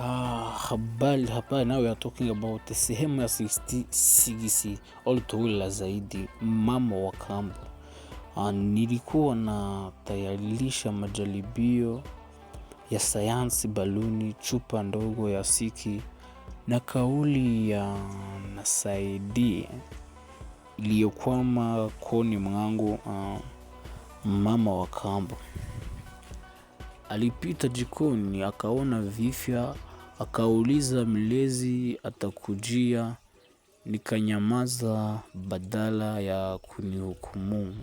Habari hapa, now we are talking about sehemu ya 66 all tuwila zaidi mama wa kambo. Nilikuwa na tayarisha majaribio ya sayansi baluni, chupa ndogo ya siki na kauli ya nasaidie iliyokwama koni mwangu. Mama wa kambo alipita jikoni, akaona vifya, akauliza mlezi atakujia. Nikanyamaza badala ya kunihukumu.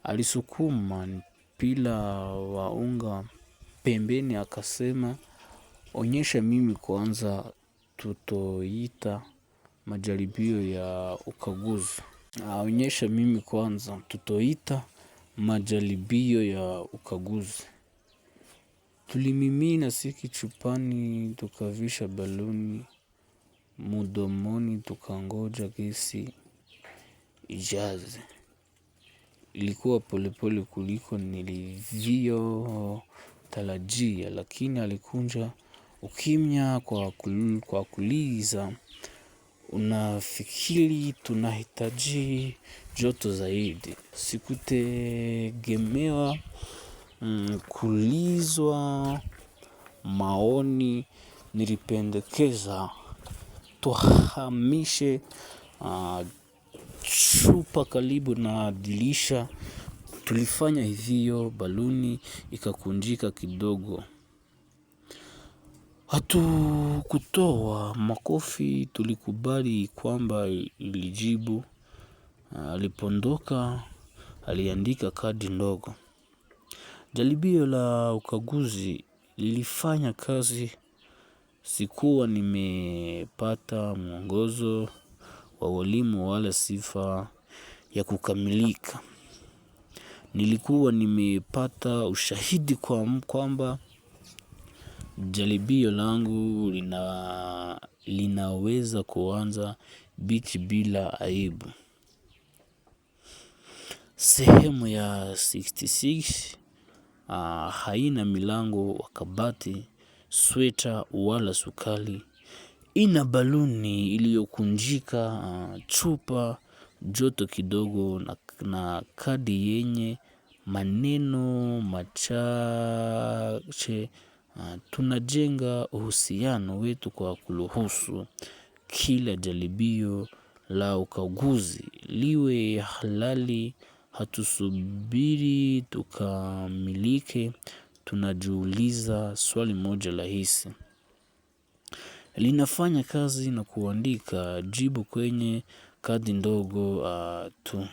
Alisukuma mpira wa unga pembeni, akasema, onyesha mimi kwanza, tutoita majaribio ya ukaguzi. Onyesha mimi kwanza, tutoita majaribio ya ukaguzi. Tulimimina siki chupani, tukavisha baluni mudomoni, tukangoja gesi ijaze. Ilikuwa polepole kuliko nilivyo tarajia, lakini alikunja ukimya kwa kuuliza, unafikiri tunahitaji joto zaidi? Sikutegemewa kuulizwa maoni. Nilipendekeza tuhamishe chupa karibu na dirisha. Tulifanya hivyo, baluni ikakunjika kidogo. Hatukutoa makofi, tulikubali kwamba ilijibu. Alipoondoka, aliandika kadi ndogo. Jaribio la ukaguzi lilifanya kazi. Sikuwa nimepata mwongozo wa walimu wala sifa ya kukamilika. Nilikuwa nimepata ushahidi kwamba jaribio langu linaweza kuanza bichi bila aibu. Sehemu ya 66 haina milango wa kabati, sweta wala sukali. Ina baluni iliyokunjika, chupa, joto kidogo na kadi yenye maneno machache. Tunajenga uhusiano wetu kwa kuruhusu kila jaribio la ukaguzi liwe halali. Hatusubiri tukamilike, tunajiuliza swali moja rahisi: linafanya kazi? Na kuandika jibu kwenye kadi ndogo tu.